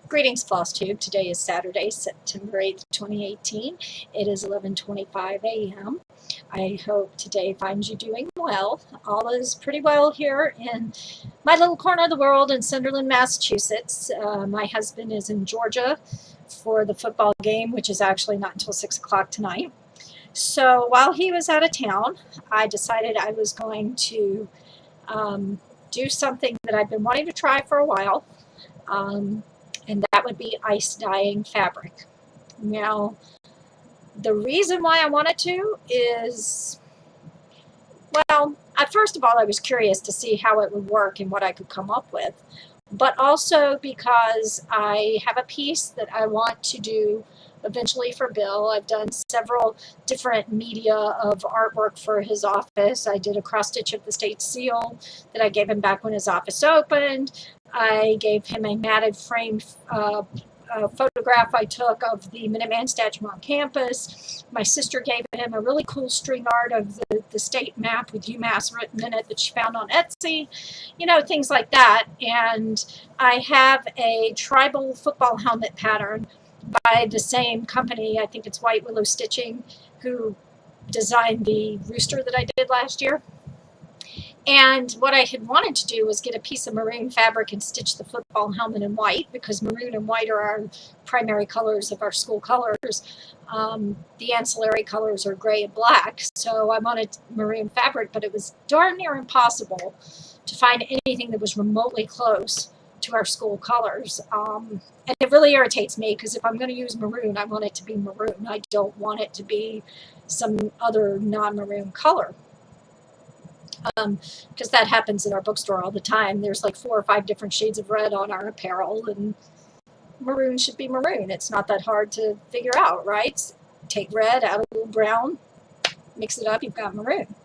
Greetings, Flosstube. Today is Saturday, September 8th, 2018. It is 11:25 a.m. I hope today finds you doing well. All is pretty well here in my little corner of the world in Sunderland, Massachusetts. My husband is in Georgia for the football game, which is actually not until 6 o'clock tonight. So while he was out of town, I decided I was going to do something that I've been wanting to try for a while. And that would be ice dyeing fabric. Now, the reason why I wanted to is, well, first of all, I was curious to see how it would work and what I could come up with, but also because I have a piece that I want to do eventually for Bill. I've done several different media of artwork for his office. I did a cross stitch of the state seal that I gave him back when his office opened. I gave him a matted framed photograph I took of the Minuteman statue on campus. My sister gave him a really cool string art of the state map with UMass written in it that she found on Etsy, things like that. And I have a tribal football helmet pattern by the same company, I think it's White Willow Stitching, who designed the rooster that I did last year. And what I had wanted to do was get a piece of maroon fabric and stitch the football helmet in white, because maroon and white are our primary colors of our school colors. The ancillary colors are gray and black, so I wanted maroon fabric, but it was darn near impossible to find anything that was remotely close to our school colors. And it really irritates me, because if I'm going to use maroon, I want it to be maroon. I don't want it to be some other non-maroon color. Because that happens in our bookstore all the time. There's like 4 or 5 different shades of red on our apparel, and maroon should be maroon. It's not that hard to figure out, right? Take red, add a little brown, mix it up, you've got maroon.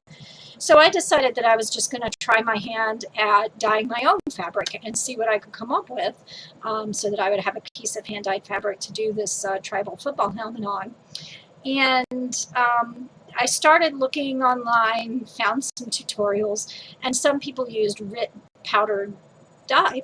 So I decided that I was just going to try my hand at dyeing my own fabric and see what I could come up with, so that I would have a piece of hand-dyed fabric to do this tribal football helmet on. And I started looking online, found some tutorials, and some people used RIT powdered dye.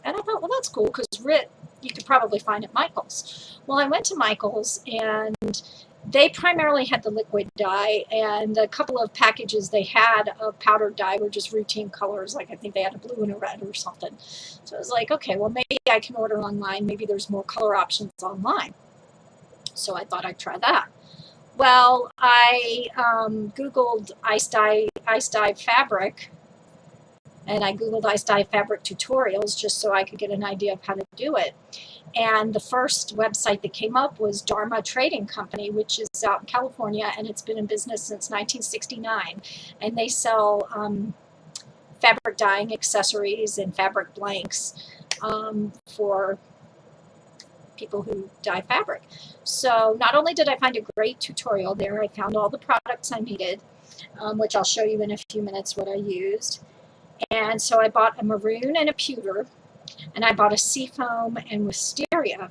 And I thought, well, that's cool, because RIT you could probably find at Michael's. Well, I went to Michael's, and they primarily had the liquid dye, and a couple of packages they had of powdered dye were just routine colors, like I think they had a blue and a red or something. So I was like, okay, well, maybe I can order online. Maybe there's more color options online. So I thought I'd try that. Well, I Googled ice dye fabric, and I Googled ice dye fabric tutorials just so I could get an idea of how to do it. And the first website that came up was Dharma Trading Company, which is out in California, and it's been in business since 1969. And they sell fabric dyeing accessories and fabric blanks for people who dye fabric. So not only did I find a great tutorial there, I found all the products I needed, which I'll show you in a few minutes what I used. And so I bought a maroon and a pewter, and I bought a seafoam and wisteria.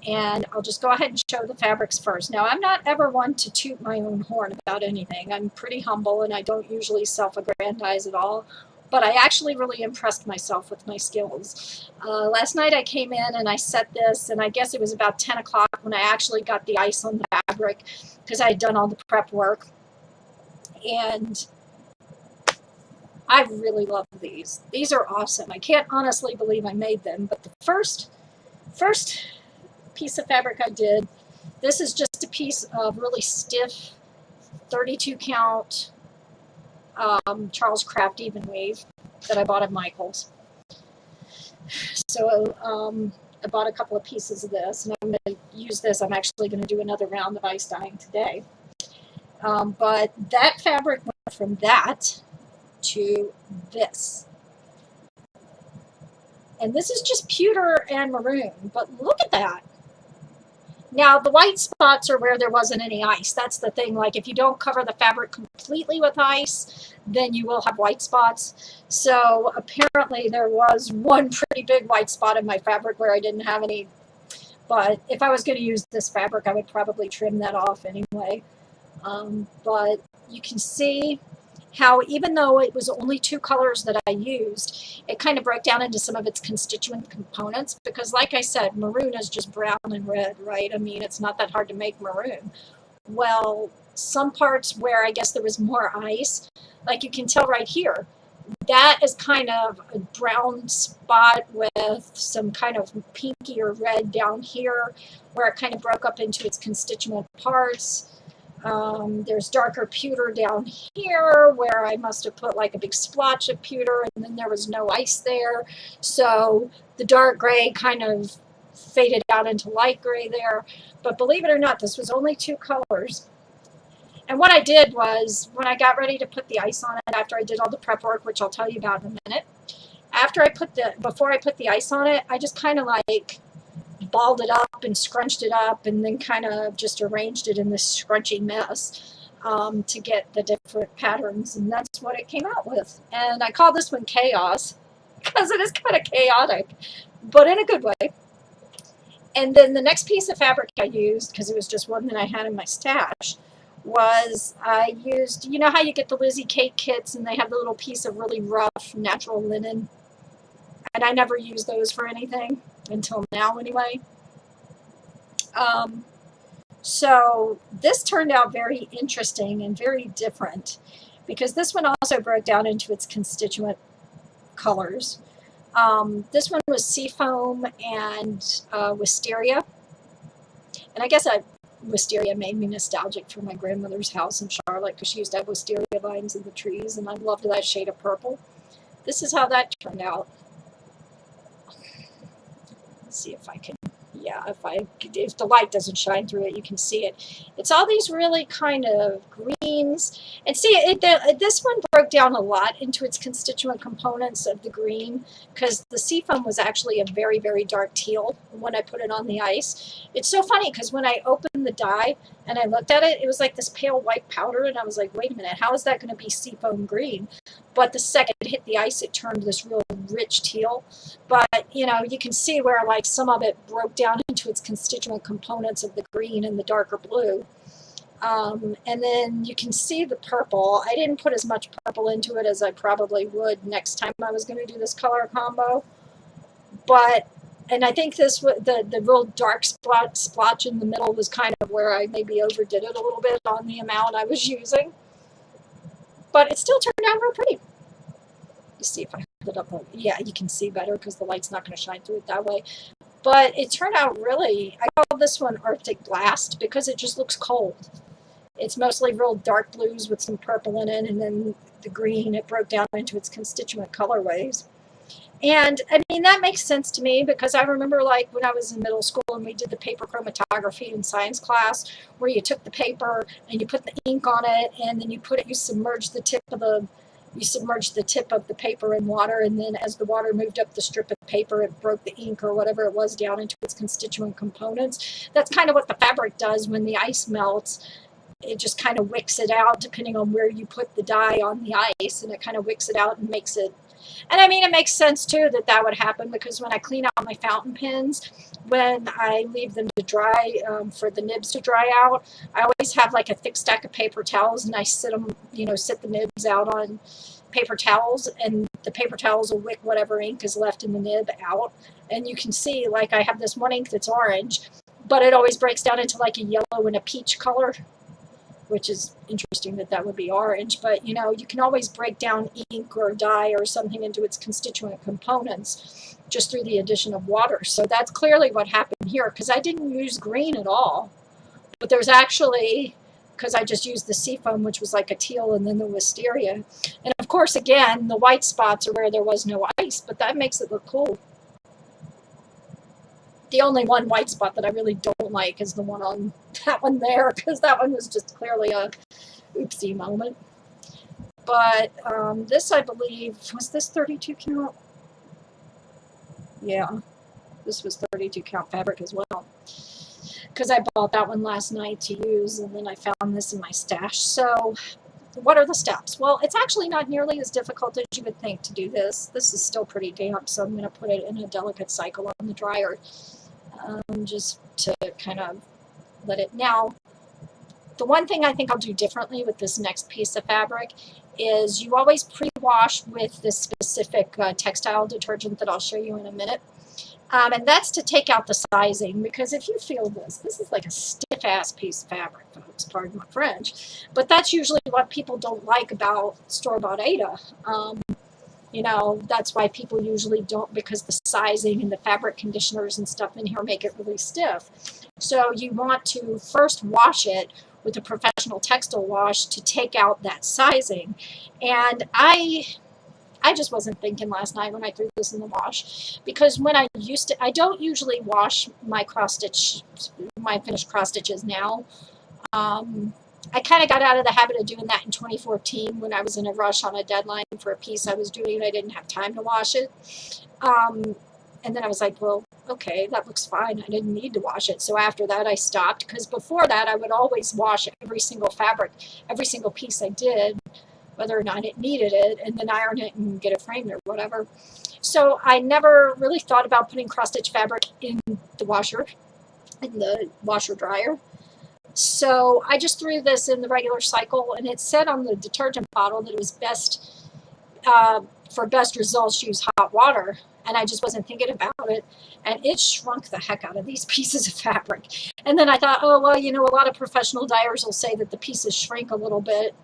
And I'll just go ahead and show the fabrics first. Now, I'm not ever one to toot my own horn about anything. I'm pretty humble, and I don't usually self-aggrandize at all. But I actually really impressed myself with my skills. Last night I came in and I set this, and I guess it was about 10 o'clock when I actually got the ice on the fabric, because I had done all the prep work. And I really love these. These are awesome. I can't honestly believe I made them, but the first piece of fabric I did, this is just a piece of really stiff 32 count Charles Craft even weave that I bought at Michael's. So I bought a couple of pieces of this, and I'm going to use this. I'm actually going to do another round of ice dyeing today. But that fabric went from that to this. And this is just pewter and maroon, but look at that. Now, the white spots are where there wasn't any ice. That's the thing. Like, if you don't cover the fabric completely with ice, then you will have white spots. So apparently there was one pretty big white spot in my fabric where I didn't have any. But if I was going to use this fabric, I would probably trim that off anyway. But you can see how even though it was only two colors that I used, it kind of broke down into some of its constituent components, because like I said, maroon is just brown and red, right? I mean, it's not that hard to make maroon. Well, some parts where I guess there was more ice, like you can tell right here, that is kind of a brown spot with some kind of pinky or red down here where it kind of broke up into its constituent parts. There's darker pewter down here where I must have put like a big splotch of pewter, and then there was no ice there. So the dark gray kind of faded out into light gray there. But believe it or not, this was only two colors. And what I did was, when I got ready to put the ice on it, after I did all the prep work, which I'll tell you about in a minute, before I put the ice on it, I just kind of like balled it up and scrunched it up, and then kind of just arranged it in this scrunchy mess to get the different patterns, and that's what it came out with. And I call this one Chaos because it is kind of chaotic, but in a good way. And then the next piece of fabric I used, because it was just one that I had in my stash, was I used, you know how you get the Lizzie Kate kits and they have the little piece of really rough natural linen? And I never used those for anything until now anyway. So this turned out very interesting and very different, because this one also broke down into its constituent colors. This one was seafoam and wisteria. And I guess wisteria made me nostalgic for my grandmother's house in Charlotte, because she used to have wisteria vines in the trees, and I loved that shade of purple. This is how that turned out. Let's see if I can, yeah, if the light doesn't shine through it, you can see it. It's all these really kind of greens. And see, this one broke down a lot into its constituent components of the green, because the seafoam was actually a very, very dark teal when I put it on the ice. It's so funny, because when I opened the dye and I looked at it, it was like this pale white powder, and I was like, wait a minute, how is that going to be seafoam green? But the second it hit the ice, it turned this real rich teal. But, you know, you can see where like some of it broke down into its constituent components of the green and the darker blue. And then you can see the purple. I didn't put as much purple into it as I probably would next time I was going to do this color combo. But, and I think this, the real dark splotch in the middle was kind of where I maybe overdid it a little bit on the amount I was using. But it still turned out real pretty. You see if I hold it up. Yeah, you can see better because the light's not going to shine through it that way. But it turned out really, I call this one Arctic Blast because it just looks cold. It's mostly real dark blues with some purple in it, and then the green, it broke down into its constituent colorways. And I mean, that makes sense to me, because I remember like when I was in middle school and we did the paper chromatography in science class, where you took the paper and you put the ink on it, and then you submerged the tip of the paper in water, and then as the water moved up the strip of paper, it broke the ink or whatever it was down into its constituent components. That's kind of what the fabric does when the ice melts. It just kind of wicks it out depending on where you put the dye on the ice, and it kind of wicks it out and makes it. And I mean, it makes sense too that would happen, because when I clean out my fountain pens, when I leave them to dry, for the nibs to dry out, I always have like a thick stack of paper towels, and I sit the nibs out on paper towels, and the paper towels will wick whatever ink is left in the nib out. And you can see, like, I have this one ink that's orange, but it always breaks down into like a yellow and a peach color, which is interesting that would be orange. But, you know, you can always break down ink or dye or something into its constituent components just through the addition of water. So that's clearly what happened here, because I didn't use green at all. But there's actually, because I just used the seafoam, which was like a teal, and then the wisteria. And of course, again, the white spots are where there was no ice, but that makes it look cool. The only one white spot that I really don't like is the one on that one there, because that one was just clearly a oopsie moment. But this, I believe, was this 32 count? Yeah, this was 32 count fabric as well, because I bought that one last night to use, and then I found this in my stash. So what are the steps? Well, it's actually not nearly as difficult as you would think to do this. This is still pretty damp, so I'm going to put it in a delicate cycle on the dryer, just to kind of let it. Now, the one thing I think I'll do differently with this next piece of fabric is you always pre-wash with this specific textile detergent that I'll show you in a minute. And that's to take out the sizing, because if you feel this is like a stiff-ass piece of fabric, folks, pardon my French, but that's usually what people don't like about store-bought Aida. You know, that's why people usually don't, because the sizing and the fabric conditioners and stuff in here make it really stiff. So you want to first wash it with a professional textile wash to take out that sizing. And I just wasn't thinking last night when I threw this in the wash, because when I don't usually wash my my finished cross stitches now. I kind of got out of the habit of doing that in 2014 when I was in a rush on a deadline for a piece I was doing and I didn't have time to wash it. And then I was like, well, okay, that looks fine. I didn't need to wash it. So after that, I stopped, because before that, I would always wash every single fabric, every single piece I did, whether or not it needed it, and then iron it and get it framed or whatever. So I never really thought about putting cross-stitch fabric in the washer dryer. So I just threw this in the regular cycle, and it said on the detergent bottle that it was best, for best results, use hot water. And I just wasn't thinking about it, and it shrunk the heck out of these pieces of fabric. And then I thought, oh, well, you know, a lot of professional dyers will say that the pieces shrink a little bit,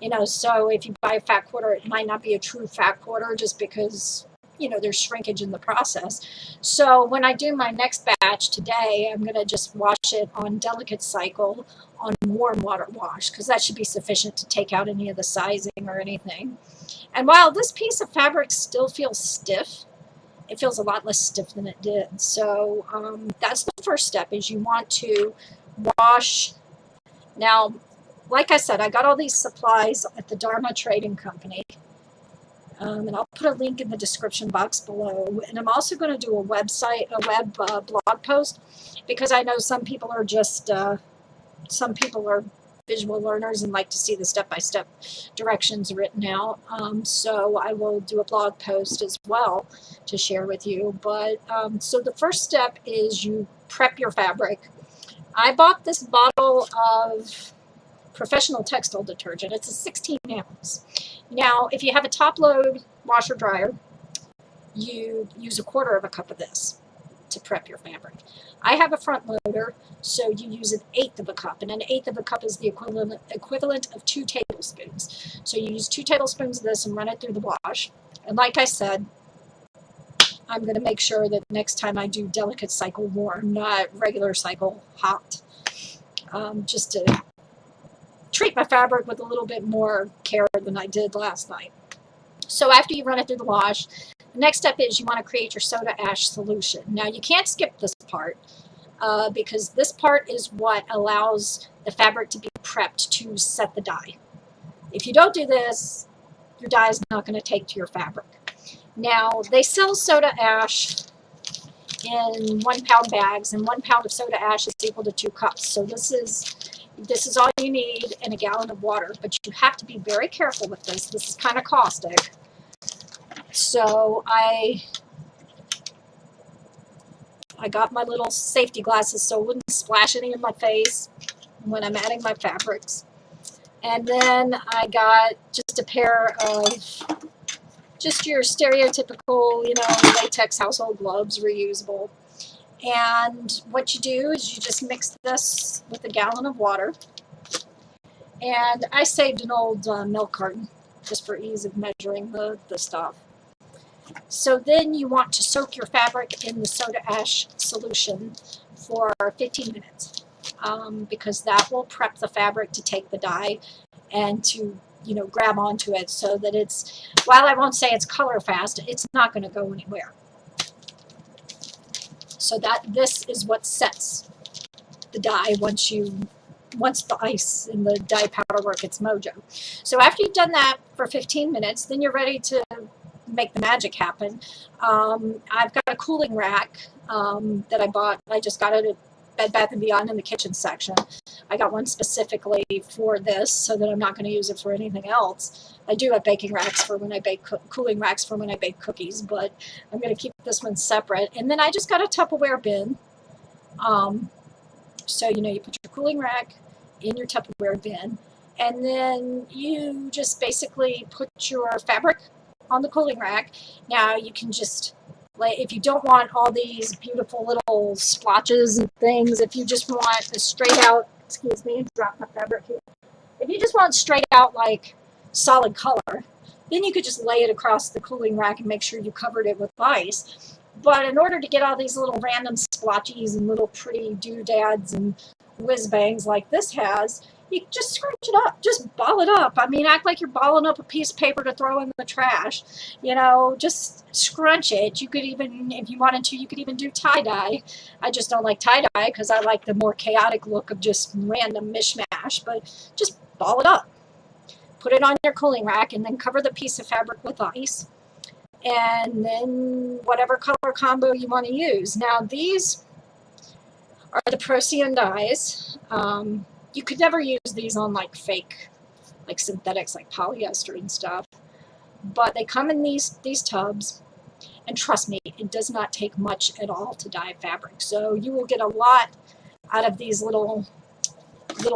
you know, so if you buy a fat quarter, it might not be a true fat quarter, just because, you know, there's shrinkage in the process. So when I do my next batch today, I'm going to just wash it on delicate cycle on warm water wash, because that should be sufficient to take out any of the sizing or anything. And while this piece of fabric still feels stiff, it feels a lot less stiff than it did. So that's the first step, is you want to wash. Now, like I said, I got all these supplies at the Dharma Trading Company. And I'll put a link in the description box below. And I'm also going to do a web blog post, because I know some people are visual learners and like to see the step-by-step directions written out. So I will do a blog post as well to share with you. But so the first step is you prep your fabric. I bought this bottle of professional textile detergent. It's a 16 ounce. Now, if you have a top load washer dryer, you use 1/4 cup of this to prep your fabric. I have a front loader, so you use 1/8 cup, and 1/8 cup is the equivalent of 2 tablespoons. So you use 2 tablespoons of this and run it through the wash. And like I said, I'm going to make sure that next time I do delicate cycle warm, not regular cycle hot, just to treat my fabric with a little bit more care than I did last night. So after you run it through the wash, the next step is you want to create your soda ash solution. Now, you can't skip this part, because this part is what allows the fabric to be prepped to set the dye. If you don't do this, your dye is not going to take to your fabric. Now, they sell soda ash in 1 pound bags, and 1 pound of soda ash is equal to 2 cups. So this is all you need in a gallon of water, but you have to be very careful with this. This is kind of caustic. So I got my little safety glasses so it wouldn't splash any in my face when I'm adding my fabrics. And then I got just a pair of just your stereotypical, you know, latex household gloves, reusable. And what you do is you just mix this with a gallon of water. And I saved an old milk carton just for ease of measuring the stuff. So then you want to soak your fabric in the soda ash solution for 15 minutes, because that will prep the fabric to take the dye and to, you know, grab onto it, so that it's, while I won't say it's color fast, it's not going to go anywhere. So this is what sets the dye once the ice and the dye powder work its mojo. So after you've done that for 15 minutes, then you're ready to make the magic happen. I've got a cooling rack that I bought. I just got it at Bed Bath & Beyond in the kitchen section. I got one specifically for this, so that I'm not going to use it for anything else. I do have baking racks for when I bake, cooling racks for when I bake cookies, but I'm going to keep this one separate. And then I just got a Tupperware bin. So, you know, you put your cooling rack in your Tupperware bin, And then you just basically put your fabric on the cooling rack. Now you can just, like, if you don't want all these beautiful little splotches and things, if you just want a straight out, excuse me, drop my fabric here. If you just want straight out like solid color, then you could just lay it across the cooling rack and make sure you covered it with ice. But in order to get all these little random splotchies and little pretty doodads and whiz bangs like this has, you just scrunch it up, just ball it up. I mean, act like you're balling up a piece of paper to throw in the trash. You know, just scrunch it. You could even, if you wanted to, you could even do tie-dye. I just don't like tie-dye because I like the more chaotic look of just random mishmash, but just ball it up. Put it on your cooling rack and then cover the piece of fabric with ice. And then whatever color combo you want to use. Now these are the Procyon dyes. You could never use these on like fake, like synthetics, like polyester and stuff. But they come in these tubs, and trust me, it does not take much at all to dye fabric. So you will get a lot out of these little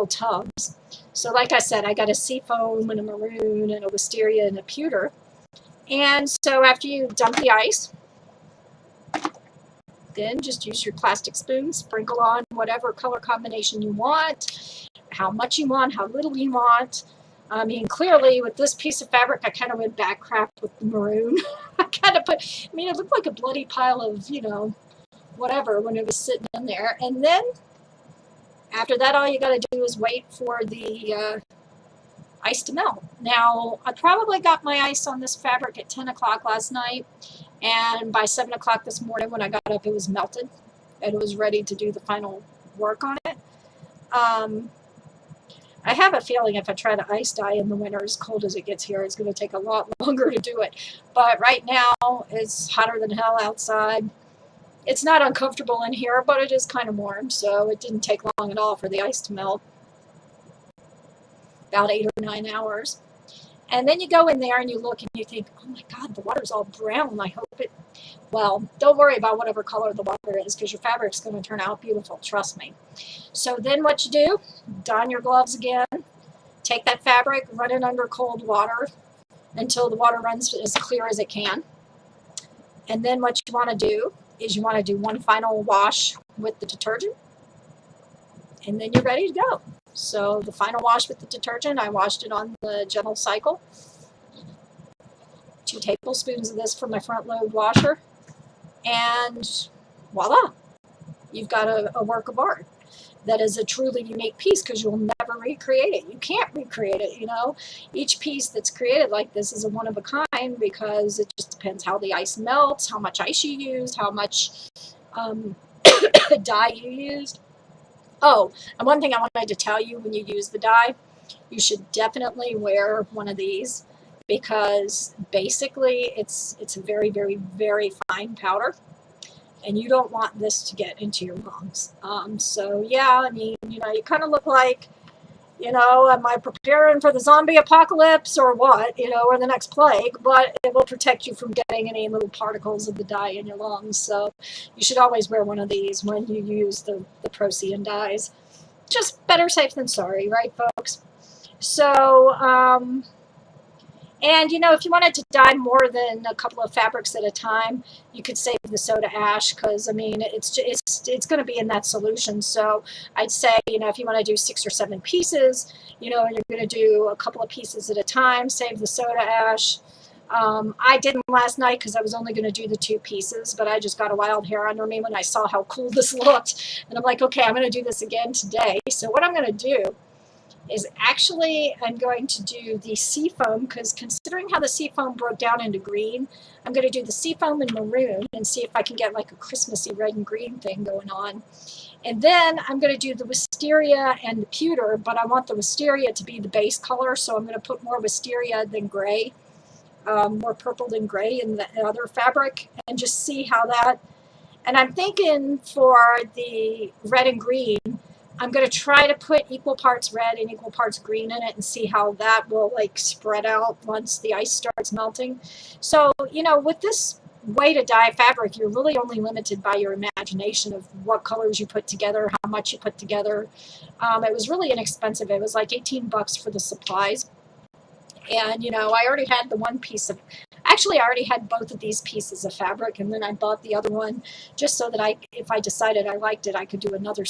tubs. So like I said, I got a seafoam and a maroon and a wisteria and a pewter. And so after you dump the ice, then just use your plastic spoon, sprinkle on whatever color combination you want, how much you want, how little you want. I mean, clearly with this piece of fabric, I kind of went back crap with the maroon. I kind of put, I mean, it looked like a bloody pile of, you know, whatever when it was sitting in there. And then after that, all you got to do is wait for the ice to melt. Now, I probably got my ice on this fabric at 10 o'clock last night, and by 7 o'clock this morning when I got up, it was melted, and it was ready to do the final work on it. I have a feeling if I try to ice dye in the winter, as cold as it gets here, it's going to take a lot longer to do it. But right now, it's hotter than hell outside. It's not uncomfortable in here, but it is kind of warm, so it didn't take long at all for the ice to melt. About 8 or 9 hours. And then you go in there and you look and you think, oh my God, the water's all brown. I hope it, well, don't worry about whatever color the water is because your fabric's going to turn out beautiful, trust me. So then what you do, don your gloves again, take that fabric, run it under cold water until the water runs as clear as it can. And then what you want to do is you want to do one final wash with the detergent, and then you're ready to go. So the final wash with the detergent, I washed it on the gentle cycle. 2 tablespoons of this for my front load washer. And voila, you've got a work of art. That is a truly unique piece because you'll never recreate it. You can't recreate it, you know. Each piece that's created like this is a one of a kind because it just depends how the ice melts, how much ice you used, how much dye you used. Oh, and one thing I wanted to tell you, when you use the dye, you should definitely wear one of these because basically it's a very, very, very fine powder, and you don't want this to get into your lungs. So yeah, I mean, you know, you kind of look like, you know, am I preparing for the zombie apocalypse or what, you know, or the next plague, but it will protect you from getting any little particles of the dye in your lungs. So you should always wear one of these when you use the Procyon dyes. Just better safe than sorry, right, folks? So, and, you know, if you wanted to dye more than a couple of fabrics at a time, you could save the soda ash because, I mean, it's going to be in that solution. So I'd say, you know, if you want to do 6 or 7 pieces, you know, and you're going to do a couple of pieces at a time, save the soda ash. I didn't last night because I was only going to do the 2 pieces, but I just got a wild hair under me when I saw how cool this looked. And I'm like, okay, I'm going to do this again today. So what I'm going to do is actually I'm going to do the seafoam because considering how the seafoam broke down into green, I'm going to do the seafoam in maroon and see if I can get like a Christmassy red and green thing going on. And then I'm going to do the wisteria and the pewter, but I want the wisteria to be the base color, so I'm going to put more wisteria than gray, more purple than gray in the other fabric, and just see how that. And I'm thinking for the red and green, I'm going to try to put equal parts red and equal parts green in it and see how that will like spread out once the ice starts melting. So, you know, with this way to dye fabric, you're really only limited by your imagination of what colors you put together, how much you put together. It was really inexpensive. It was like 18 bucks for the supplies. And, you know, I already had the one piece of, actually, I already had both of these pieces of fabric, and then I bought the other one just so that if I decided I liked it, I could do another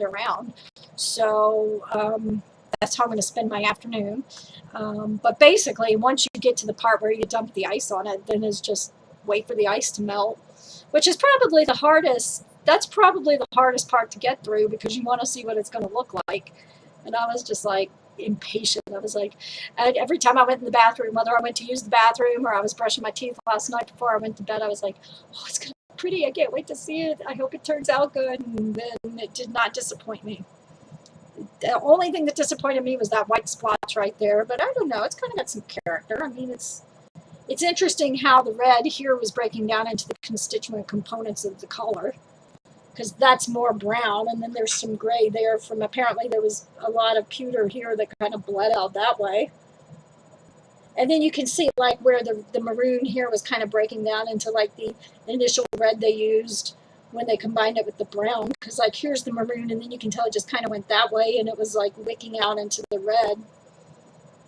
round. So that's how I'm going to spend my afternoon. But basically, once you get to the part where you dump the ice on it, then it's just wait for the ice to melt, which is probably the hardest. That's probably the hardest part to get through because you want to see what it's going to look like. And I was just like, impatient. I was like, and every time I went in the bathroom, whether I went to use the bathroom or I was brushing my teeth last night before I went to bed, I was like, oh, it's gonna be pretty. I can't wait to see it. I hope it turns out good. And then it did not disappoint me. The only thing that disappointed me was that white splotch right there, but I don't know, it's kind of got some character. I mean, it's interesting how the red here was breaking down into the constituent components of the color, because that's more brown, and then there's some gray there from, apparently there was a lot of pewter here that kind of bled out that way. And then you can see like where the maroon here was kind of breaking down into like the initial red they used when they combined it with the brown, because like here's the maroon, and then you can tell it just kind of went that way, and it was like wicking out into the red.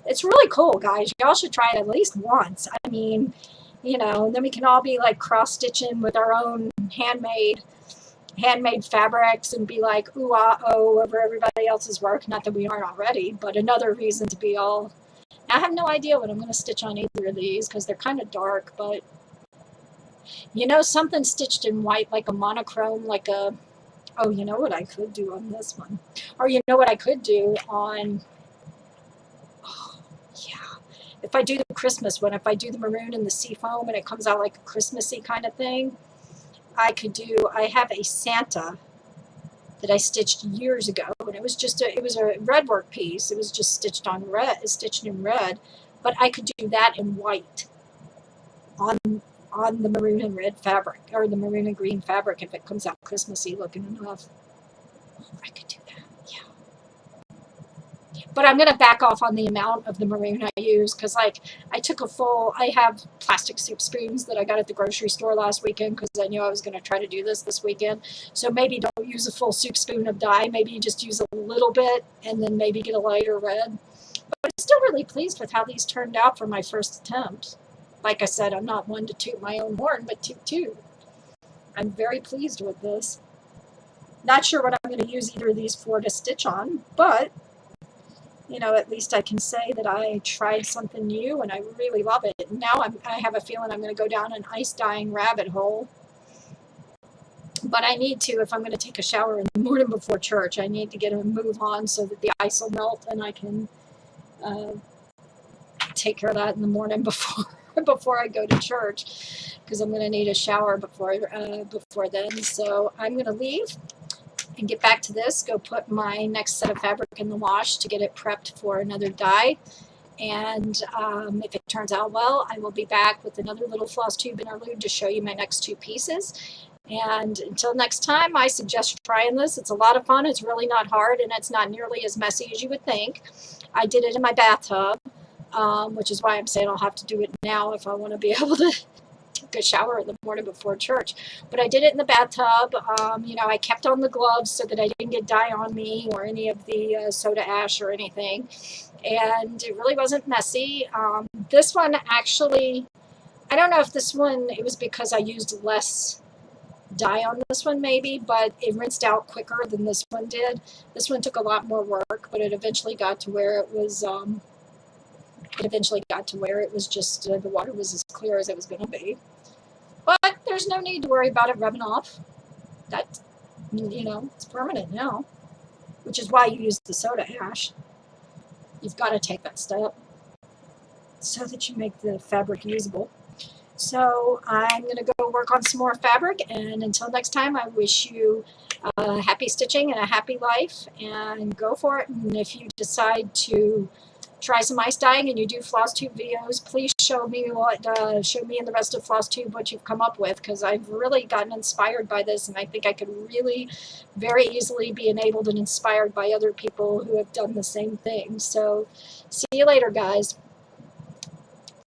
It's really cool, guys. Y'all should try it at least once. I mean, you know, and then we can all be like cross-stitching with our own handmade fabrics and be like ooh ah oh over everybody else's work. Not that we aren't already, but another reason to be all. I have no idea what I'm going to stitch on either of these because they're kind of dark, but you know, something stitched in white like a monochrome, like a, oh, you know what I could do on this one, or you know what I could do on, oh yeah, if I do the Christmas one, if I do the maroon and the sea foam and it comes out like a Christmassy kind of thing, I have a Santa that I stitched years ago, and it was a red work piece. It was just stitched in red, but I could do that in white on the maroon and red fabric, or the maroon and green fabric, if it comes out Christmassy looking enough. Oh, I could do that, yeah. But I'm going to back off on the amount of the maroon I use, because like I have plastic soup spoons that I got at the grocery store last weekend because I knew I was going to try to do this weekend. So maybe don't use a full soup spoon of dye. Maybe you just use a little bit and then maybe get a lighter red. But I'm still really pleased with how these turned out for my first attempt. Like I said, I'm not one to toot my own horn, but toot. I'm very pleased with this. Not sure what I'm going to use either of these for to stitch on, but you know, at least I can say that I tried something new and I really love it. Now I have a feeling I'm going to go down an ice dyeing rabbit hole. But I need to, if I'm going to take a shower in the morning before church, I need to get a move on so that the ice will melt and I can take care of that in the morning before I go to church, because I'm going to need a shower before then. So I'm going to leave and get back to this, go put my next set of fabric in the wash to get it prepped for another dye. And if it turns out well, I will be back with another little Flosstube interlude to show you my next two pieces. And until next time, I suggest trying this. It's a lot of fun. It's really not hard, and it's not nearly as messy as you would think. I did it in my bathtub, which is why I'm saying I'll have to do it now if I want to be able to take a shower in the morning before church. But I did it in the bathtub. You know, I kept on the gloves so that I didn't get dye on me or any of the soda ash or anything. And it really wasn't messy. This one actually, I don't know if this one, it was because I used less dye on this one maybe, but it rinsed out quicker than this one did. This one took a lot more work, but it eventually got to where it was just the water was as clear as it was going to be. But there's no need to worry about it rubbing off. That, you know, it's permanent now, which is why you use the soda ash. You've got to take that step so that you make the fabric usable. So I'm going to go work on some more fabric, and until next time, I wish you happy stitching and a happy life, and go for it. And if you decide to try some ice dyeing and you do Flosstube videos, please show me and the rest of Flosstube what you've come up with, because I've really gotten inspired by this, and I think I could really very easily be enabled and inspired by other people who have done the same thing. So see you later, guys.